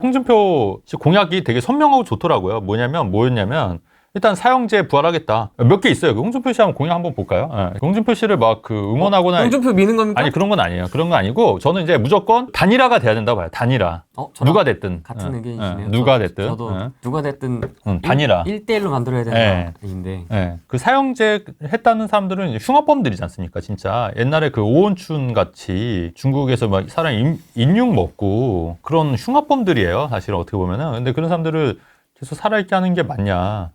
홍준표 씨 공약이 되게 선명하고 좋더라고요. 뭐였냐면 일단 사형제 부활하겠다. 몇 개 있어요. 그 홍준표 씨 한번 공약 한번 볼까요? 네. 홍준표 씨를 막 그 응원하거나. 홍준표 미는 겁니까? 아니, 그런 건 아니에요. 그런 건 아니고, 저는 이제 무조건 단일화가 돼야 된다고 봐요. 단일화. 누가 됐든. 같은 의견이시네요. 누가 됐든. 저도 누가 됐든 단일화. 1대1로 만들어야 된다. 인데. 그 사형제 했다는 사람들은 이제 흉악범들이지 않습니까? 진짜. 옛날에 그 오원춘 같이 중국에서 막 사람 인육 먹고 그런 흉악범들이에요. 사실 어떻게 보면은. 근데 그런 사람들을 계속 살아있게 하는 게 맞냐.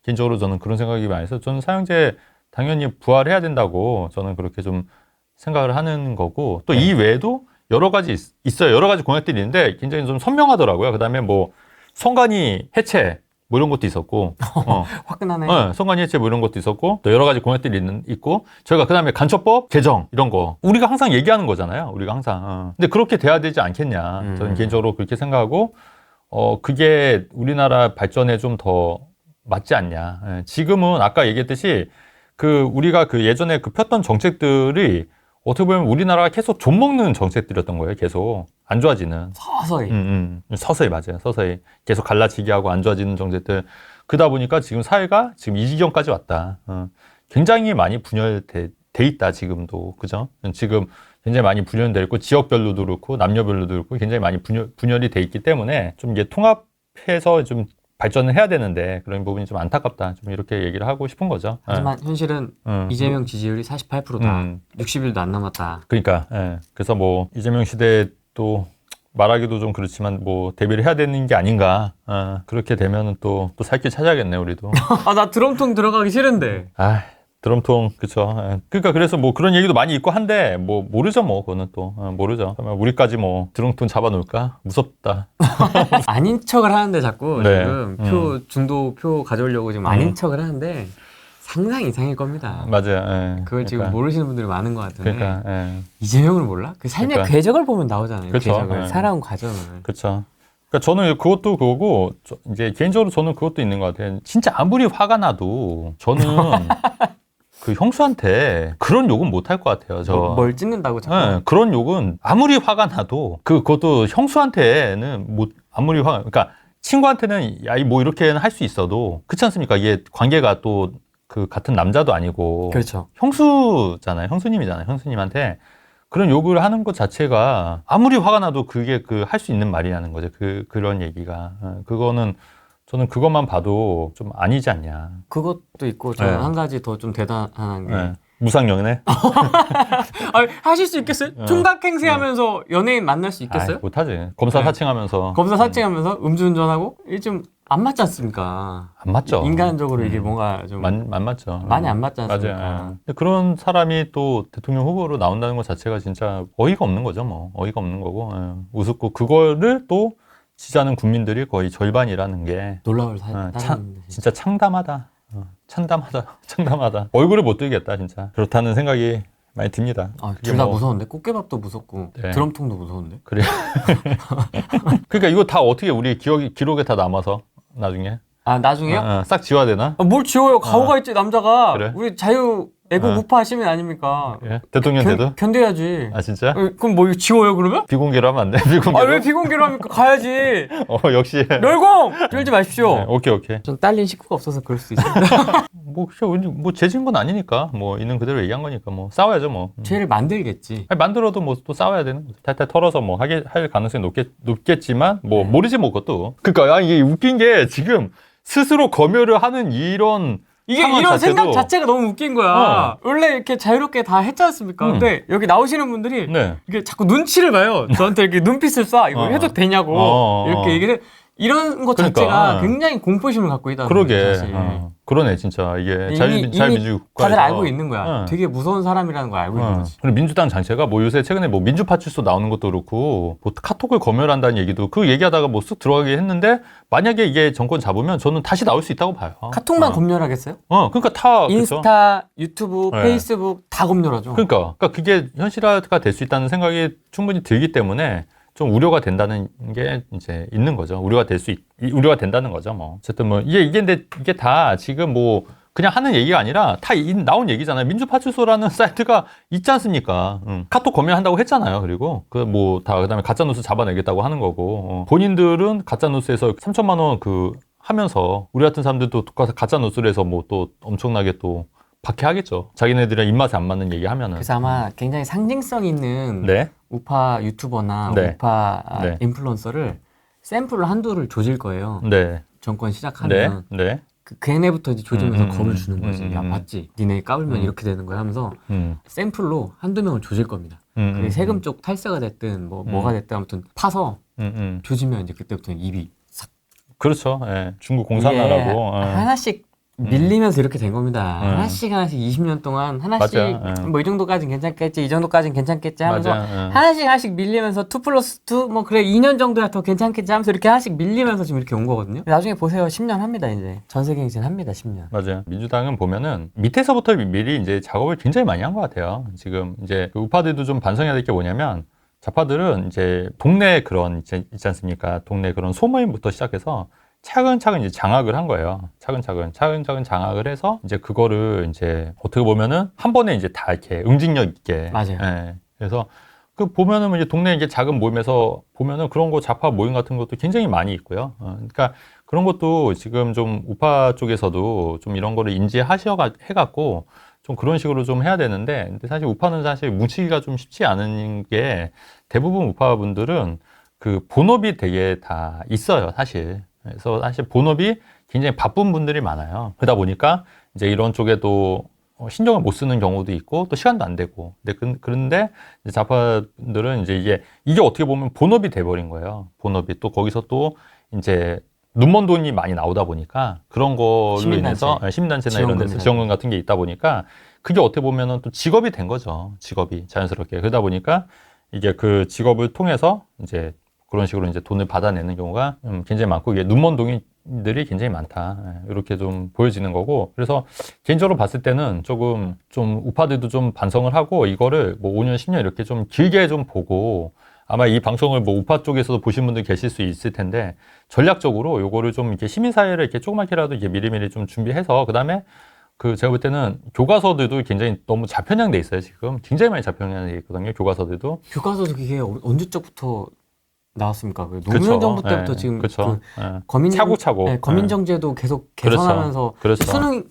개인적으로 저는 그런 생각이 많이 해서 저는 사형제 당연히 부활해야 된다고 저는 그렇게 좀 생각을 하는 거고 또 이 외에도 여러 가지 있어요. 여러 가지 공약들이 있는데 굉장히 좀 선명하더라고요. 그 다음에 뭐 선관위 해체 뭐 이런 것도 있었고 화끈하네. 선관위 해체 뭐 이런 것도 있었고 또 여러 가지 공약들이 있고 저희가 그 다음에 간첩법 개정 이런 거 우리가 항상 얘기하는 거잖아요. 우리가 항상 근데 그렇게 돼야 되지 않겠냐. 저는 개인적으로 그렇게 생각하고 그게 우리나라 발전에 좀 더 맞지 않냐. 지금은 아까 얘기했듯이 우리가 예전에 폈던 정책들이 어떻게 보면 우리나라가 계속 좀먹는 정책들이었던 거예요. 계속 안 좋아지는. 서서히. 서서히 맞아요. 서서히 계속 갈라지게 하고 안 좋아지는 정책들. 그러다 보니까 지금 사회가 지금 이 지경까지 왔다. 굉장히 많이 분열돼 있다. 지금도 그죠? 지금 굉장히 많이 분열돼 있고 지역별로도 그렇고 남녀별로도 그렇고 굉장히 많이 분열이 돼 있기 때문에 좀 이게 통합해서 좀 발전을 해야 되는데 그런 부분이 좀 안타깝다. 좀 이렇게 얘기를 하고 싶은 거죠. 하지만 현실은 이재명 지지율이 48%다. 60일도 안 남았다. 그러니까 그래서 뭐 이재명 시대에 또 말하기도 좀 그렇지만 뭐 대비를 해야 되는 게 아닌가. 그렇게 되면은 또 살 길 찾아야겠네 우리도. 나 드럼통 들어가기 싫은데. 드럼통 그쵸. 그러니까 그래서 뭐 그런 얘기도 많이 있고 한데 뭐 모르죠 뭐 그거는 또 모르죠. 우리까지 뭐 드럼통 잡아놓을까 무섭다. 아닌 척을 하는데 자꾸 네. 지금 중도 표 가져오려고 지금 아닌 척을 하는데 상상 이상일 겁니다. 맞아요. 그걸 지금 그러니까. 모르시는 분들이 많은 것 같은데. 그러니까. 이재명을 몰라? 그 삶의 그러니까. 궤적을 보면 나오잖아요. 그쵸. 궤적을 살아온 과정을. 그렇죠. 그러니까 저는 그것도 그거고 이제 개인적으로 저는 그것도 있는 것 같아요. 진짜 아무리 화가 나도 저는 그 형수한테 그런 욕은 못 할 것 같아요. 뭘 찢는다고 자꾸. 그런 욕은 아무리 화가 나도 그것도 형수한테는 아무리 그러니까 친구한테는 야, 뭐 이렇게는 할 수 있어도 그렇지 않습니까? 이게 관계가 또 같은 남자도 아니고 그렇죠. 형수잖아요. 형수님이잖아요. 형수님한테 그런 욕을 하는 것 자체가 아무리 화가 나도 그게 할 수 있는 말이라는 거죠. 그런 얘기가 그거는 저는 그것만 봐도 좀 아니지 않냐. 그것도 있고 저는 한 가지 더 좀 대단한 게 무상연애? 하실 수 있겠어요? 총각 행세하면서 연예인 만날 수 있겠어요? 못하지. 검사 사칭하면서. 검사 사칭하면서 음주운전하고 이게 좀 안 맞지 않습니까? 안 맞죠. 인간적으로 이게 뭔가 좀 안 맞죠. 많이 안 맞지 않습니까? 맞아요. 근데 그런 사람이 또 대통령 후보로 나온다는 것 자체가 진짜 어이가 없는 거죠. 뭐 어이가 없는 거고 우습고 그거를 또 지지하는 국민들이 거의 절반이라는 게 놀라울 진짜 참담하다. 참담하다. 얼굴을 못 들겠다 진짜. 그렇다는 생각이 많이 듭니다. 둘 다 무서운데 꽃게밥도 무섭고 드럼통도 무서운데. 그래. 그러니까 이거 다 어떻게 우리 기록에 다 남아서 나중에. 나중에요? 싹 지워야 되나? 뭘 지워요? 가오가 있지 남자가. 그래? 우리 자유 애국 우파 시민 아닙니까? 예? 대통령 돼도? 견뎌야지. 진짜? 그럼 뭐 이거 지워요 그러면? 비공개로 하면 안 돼? 비공개로? 왜 비공개로 합니까? 가야지. 역시. 멸공! 들지 마십시오. 오케이. 전 딸린 식구가 없어서 그럴 수 있습니다. 뭐 죄진 건 아니니까 뭐 있는 그대로 얘기한 거니까 뭐 싸워야죠 뭐. 죄를 만들겠지. 만들어도 뭐 또 싸워야 되는 거죠. 탈탈 털어서 뭐 할 가능성이 높겠지만 뭐 모르지 뭐 그것도. 그러니까 이게 웃긴 게 지금 스스로 검열을 하는 이런 이런 생각 자체가 너무 웃긴 거야. 원래 이렇게 자유롭게 다 했지 않습니까? 근데 여기 나오시는 분들이 이게 자꾸 눈치를 봐요. 저한테 이렇게 눈빛을 쏴. 이거 해도 되냐고. 이렇게 얘기를 이런 것 자체가 굉장히 공포심을 갖고 있다는 거죠. 사실. 그러네 진짜 이게 자유민주 국가에서 다들 알고 있는 거야. 되게 무서운 사람이라는 걸 알고 있는 거지. 그리고 민주당 장체가 뭐 요새 최근에 뭐 민주파출소 나오는 것도 그렇고 뭐 카톡을 검열한다는 얘기도 그 얘기하다가 뭐 쓱 들어가게 했는데 만약에 이게 정권 잡으면 저는 다시 나올 수 있다고 봐요. 카톡만 검열하겠어요? 그러니까 다 인스타, 유튜브, 페이스북 다 검열하죠. 그러니까 그게 현실화가 될 수 있다는 생각이 충분히 들기 때문에 좀 우려가 된다는 게 이제 있는 거죠. 우려가 된다는 거죠. 뭐 어쨌든 뭐 이게 다 지금 뭐 그냥 하는 얘기가 아니라 다 나온 얘기잖아요. 민주파출소라는 사이트가 있지 않습니까? 카톡 검열한다고 했잖아요. 그리고 그다음에 가짜뉴스 잡아내겠다고 하는 거고 본인들은 가짜뉴스에서 3천만 원 하면서 우리 같은 사람들도 가짜뉴스를 해서 또 엄청나게 또 박해하겠죠. 자기네들이랑 입맛에 안 맞는 얘기 하면은. 그래서 아마 굉장히 상징성 있는 네. 우파 유튜버나 네. 우파 네. 인플루언서를 샘플을 한두를 조질 거예요. 네. 정권 시작하면. 네. 걔네부터 이제 조지면서 겁을 주는 거지. 야, 맞지? 니네 까불면 이렇게 되는 거야 하면서 샘플로 한두 명을 조질 겁니다. 그게 세금 쪽 탈세가 됐든 뭐가 됐든 아무튼 파서 조지면 이제 그때부터는 입이 싹. 그렇죠. 예. 중국 공산화라고. 하나씩 밀리면서 이렇게 된 겁니다. 하나씩 20년 동안 하나씩 뭐 이 정도까지는 괜찮겠지, 이 정도까지는 괜찮겠지 하면서 하나씩 밀리면서 2+2 뭐 그래 2년 정도야 더 괜찮겠지 하면서 이렇게 하나씩 밀리면서 지금 이렇게 온 거거든요. 나중에 보세요. 10년 합니다 이제. 전세갱신 합니다 10년. 맞아요. 민주당은 보면은 밑에서부터 미리 이제 작업을 굉장히 많이 한 것 같아요. 지금 이제 우파들도 좀 반성해야 될 게 뭐냐면 좌파들은 이제 동네 그런 있지 않습니까? 동네 그런 소모임부터 시작해서 차근차근 이제 장악을 한 거예요. 차근차근 장악을 해서 이제 그거를 이제 어떻게 보면은 한 번에 이제 다 이렇게 응징력 있게. 맞아요. 예. 그래서 보면은 이제 동네 이제 작은 모임에서 보면은 그런 거 좌파 모임 같은 것도 굉장히 많이 있고요. 그러니까 그런 것도 지금 좀 우파 쪽에서도 좀 이런 거를 해갖고 좀 그런 식으로 좀 해야 되는데, 근데 사실 우파는 사실 뭉치기가 좀 쉽지 않은 게 대부분 우파분들은 본업이 되게 다 있어요, 사실. 그래서 사실 본업이 굉장히 바쁜 분들이 많아요. 그러다 보니까 이제 이런 쪽에도 신경을 못 쓰는 경우도 있고 또 시간도 안 되고. 그런데 이제 좌파들은 이제 이게 어떻게 보면 본업이 돼버린 거예요. 본업이 또 거기서 또 이제 눈먼 돈이 많이 나오다 보니까 그런 걸로 인해서 시민단체나 이런 데서 지원금 같은 게 있다 보니까 그게 어떻게 보면은 또 직업이 된 거죠. 직업이 자연스럽게. 그러다 보니까 이게 그 직업을 통해서 이제 그런 식으로 이제 돈을 받아내는 경우가 굉장히 많고, 이게 눈먼 돈들이 굉장히 많다. 이렇게 좀 보여지는 거고, 그래서 개인적으로 봤을 때는 좀 우파들도 좀 반성을 하고 이거를 5년, 10년 이렇게 좀 길게 좀 보고, 아마 이 방송을 우파 쪽에서도 보신 분들 계실 수 있을 텐데, 전략적으로 요거를 좀 이렇게 시민사회를 이렇게 조그맣게라도 이렇게 미리미리 좀 준비해서, 그 다음에 제가 볼 때는 교과서들도 굉장히 너무 좌편향돼 있어요, 지금. 굉장히 많이 좌편향돼 있거든요, 교과서들도. 교과서도 그게 언제적부터 나왔습니까? 노무현 정부 때부터 지금 차곡차곡 거민정제도 계속 개선하면서 수능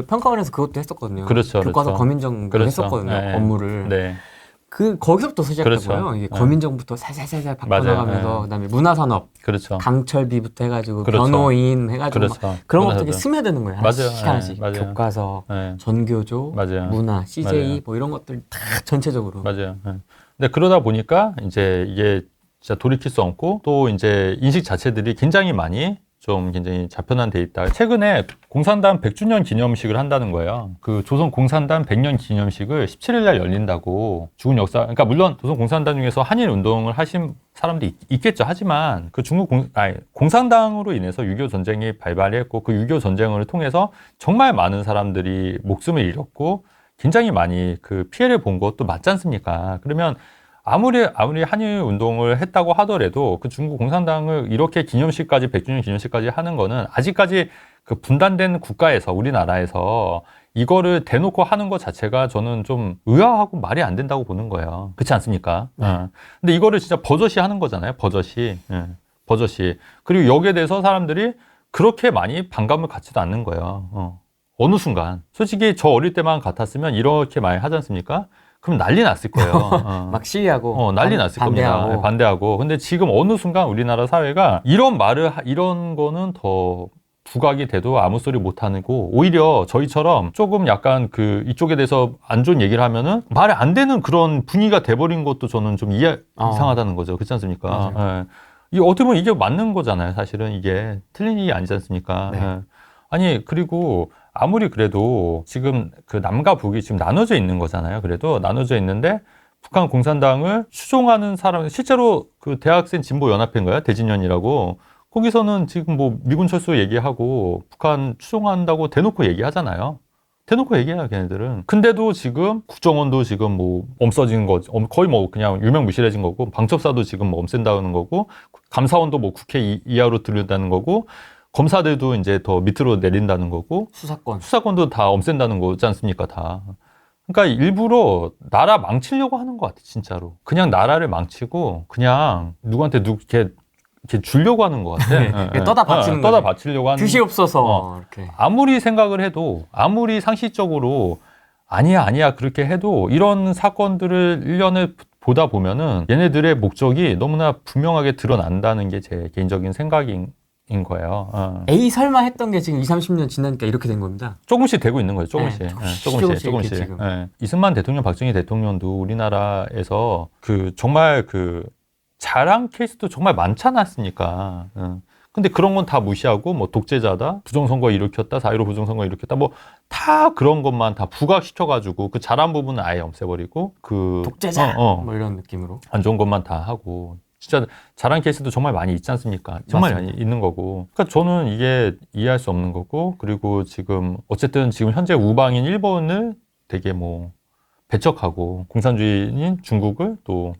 평가원에서 그것도 했었거든요. 교과서 거민정도 했었거든요. 업무를. 네. 거기서부터 시작된 거예요. 이게 거민정부터 살살살살 바꿔나가면서 그다음에 문화산업, 강철비부터 해가지고 변호인 해가지고 그런 것들이 스며드는 거예요. 하나씩. 교과서, 전교조, 문화, CJ 뭐 이런 것들 다 전체적으로. 맞아요. 근데 그러다 보니까 이제 이게 진짜 돌이킬 수 없고, 또 이제 인식 자체들이 굉장히 좌편화돼 있다. 최근에 공산당 100주년 기념식을 한다는 거예요. 조선 공산당 100년 기념식을 17일 날 열린다고. 죽은 역사, 그러니까 물론 조선 공산당 중에서 한일 운동을 하신 사람도 있겠죠. 하지만 중국 공산당으로 인해서 6.25 전쟁이 발발했고, 그 6.25 전쟁을 통해서 정말 많은 사람들이 목숨을 잃었고 굉장히 많이 피해를 본 것도 맞지 않습니까? 그러면 아무리 한일 운동을 했다고 하더라도 중국 공산당을 이렇게 100주년 기념식까지 하는 거는 아직까지 분단된 국가에서, 우리나라에서 이거를 대놓고 하는 것 자체가 저는 좀 의아하고 말이 안 된다고 보는 거예요. 그렇지 않습니까? 근데 이거를 진짜 버젓이 하는 거잖아요. 버젓이. 그리고 여기에 대해서 사람들이 그렇게 많이 반감을 갖지도 않는 거예요. 어느 순간. 솔직히 저 어릴 때만 같았으면 이렇게 많이 하지 않습니까? 그럼 난리 났을 거예요. 막 시위하고 난리 났을 겁니다. 반대하고. 근데 지금 어느 순간 우리나라 사회가 이런 거는 더 부각이 돼도 아무 소리 못 하고, 오히려 저희처럼 조금 약간 이쪽에 대해서 안 좋은 얘기를 하면은 말이 안 되는 그런 분위기가 돼버린 것도 저는 좀 이상하다는 거죠. 그렇지 않습니까? 이 어떻게 보면 이게 맞는 거잖아요. 사실은 이게 틀린 얘기 아니지 않습니까? 네. 아니, 그리고 아무리 그래도 지금 남과 북이 지금 나눠져 있는 거잖아요. 그래도 나눠져 있는데 북한 공산당을 추종하는 사람, 실제로 대학생 진보 연합회인가요? 대진연이라고. 거기서는 지금 미군 철수 얘기하고 북한 추종한다고 대놓고 얘기하잖아요. 대놓고 얘기해요, 걔네들은. 근데도 지금 국정원도 지금 없어진 거, 거의 그냥 유명무실해진 거고, 방첩사도 지금 없앤다는 거고, 감사원도 국회 이하로 들여다는 거고, 검사들도 이제 더 밑으로 내린다는 거고 수사권도 다 없앤다는 거지 않습니까 다. 그러니까 일부러 나라 망치려고 하는 것 같아 진짜로. 그냥 나라를 망치고 그냥 누구한테 이렇게 주려고 하는 것 같아. 떠다 바치는 떠다 바치려고 하는. 듯이 없어서 이렇게. 아무리 생각을 해도 아무리 상식적으로 아니야 그렇게 해도 이런 사건들을 1년을 보다 보면은 얘네들의 목적이 너무나 분명하게 드러난다는 게 제 개인적인 생각인 거예요. 에이 설마 했던 게 지금 20-30년 지나니까 이렇게 된 겁니다. 조금씩 되고 있는 거죠. 조금씩. 조금씩. 지금. 이승만 대통령, 박정희 대통령도 우리나라에서 정말 자랑 케이스도 정말 많지 않았습니까? 근데 그런 건 다 무시하고 뭐 독재자다, 부정선거 일으켰다, 4.15 부정선거 일으켰다, 뭐 다 그런 것만 다 부각시켜가지고 그 잘한 부분은 아예 없애버리고 독재자 뭐 이런 느낌으로 안 좋은 것만 다 하고 진짜 잘한 케이스도 정말 많이 있지 않습니까? 정말 맞습니다. 많이 있는 거고. 그러니까 저는 이게 이해할 수 없는 거고 그리고 어쨌든 지금 현재 우방인 일본을 되게 뭐 배척하고 공산주의인 중국을 또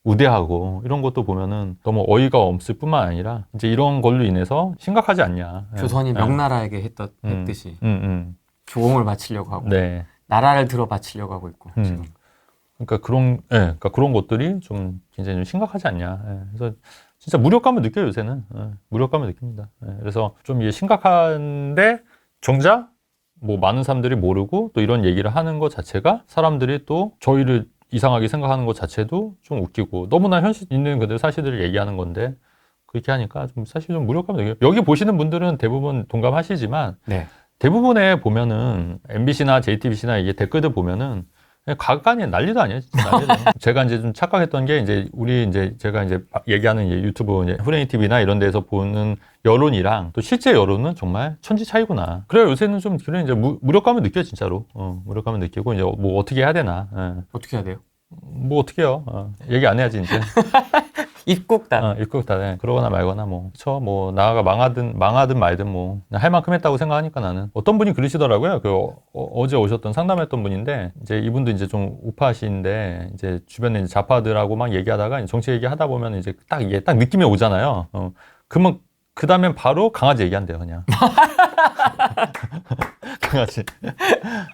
우대하고 이런 것도 보면은 너무 어이가 없을 뿐만 아니라 이제 이런 걸로 인해서 심각하지 않냐. 조선이 명나라에게 했듯이 조공을 바치려고 하고 네. 나라를 들어 바치려고 하고 있고 지금. 그러니까 그런 것들이 좀 굉장히 좀 심각하지 않냐. 그래서 진짜 무력감을 느껴요 요새는. 무력감을 느낍니다. 그래서 좀 이게 심각한데 정작 뭐 많은 사람들이 모르고 또 이런 얘기를 하는 것 자체가 사람들이 또 저희를 이상하게 생각하는 것 자체도 좀 웃기고 너무나 현실 있는 그대로 사실들을 얘기하는 건데 그렇게 하니까 좀 사실 좀 무력감이 느껴요. 여기 보시는 분들은 대부분 동감하시지만 네. 대부분에 보면은 MBC나 JTBC나 이게 댓글들 보면은 그냥 가관이 난리도 아니에요. 진짜 난리도. 제가 이제 좀 착각했던 게 제가 이제 얘기하는 유튜브 후레이 TV나 이런 데서 보는 여론이랑 또 실제 여론은 정말 천지 차이구나. 그래요. 요새는 좀 그래 이제 무력감을 느껴 진짜로. 무력감을 느끼고 이제 뭐 어떻게 해야 되나. 어떻게 해야 돼요? 뭐 어떻게 해요? 얘기 안 해야지 이제. 입국단. 입국단. 그러거나 말거나 뭐. 그쵸. 뭐 나라가 망하든 말든 뭐 할 만큼 했다고 생각하니까 나는. 어떤 분이 그러시더라고요. 어제 오셨던 상담했던 분인데 이제 이분도 이제 좀 우파신데 이제 주변에 이제 좌파들하고 막 얘기하다가 정치 얘기하다 보면 이제 이게 딱 느낌이 오잖아요. 그러면 그 다음엔 바로 강아지 얘기한대요, 그냥. 강아지.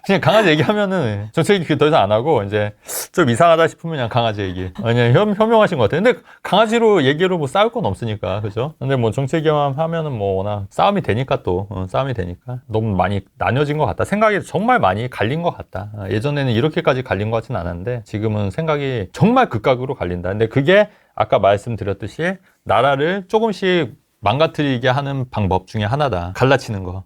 그냥 강아지 얘기하면은 정치 얘기 더 이상 안 하고 이제 좀 이상하다 싶으면 그냥 강아지 얘기. 그냥 현명하신 것 같아요. 근데 강아지로 얘기로 뭐 싸울 건 없으니까, 그죠? 근데 뭐 정치 얘기만 하면은 뭐 워낙 싸움이 되니까 또, 싸움이 되니까 너무 많이 나뉘어진 것 같다. 생각이 정말 많이 갈린 것 같다. 예전에는 이렇게까지 갈린 것 같진 않았는데 지금은 생각이 정말 극각으로 갈린다. 근데 그게 아까 말씀드렸듯이 나라를 조금씩 망가뜨리게 하는 방법 중에 하나다. 갈라치는 거,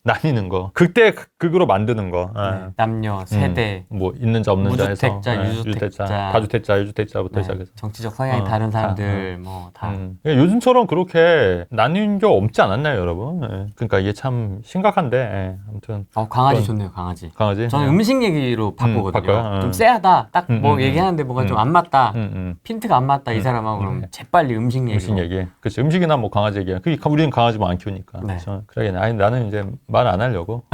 나뉘는 거, 극대 극으로 만드는 거. 남녀, 세대, 뭐 있는자 없는자 해서 무주택자, 유주택자, 다주택자, 유주택자부터 시작해서 정치적 성향이 다른 사람들 뭐 다. 요즘처럼 그렇게 나뉜 게 없지 않았나요, 여러분? 그러니까 이게 참 심각한데 아무튼. 강아지 좋네요, 강아지. 강아지. 저는 음식 얘기로 바꾸거든요. 좀 쎄하다. 딱 뭐 얘기하는데 뭔가 좀 안 맞다. 핀트가 안 맞다 이 사람하고 그럼 재빨리 음식 얘기. 그렇지. 음식이나 뭐 강아지 얘기. 우리는 강아지 뭐 안 키우니까. 네. 그러겠네. 아니 나는 이제 말 안 하려고.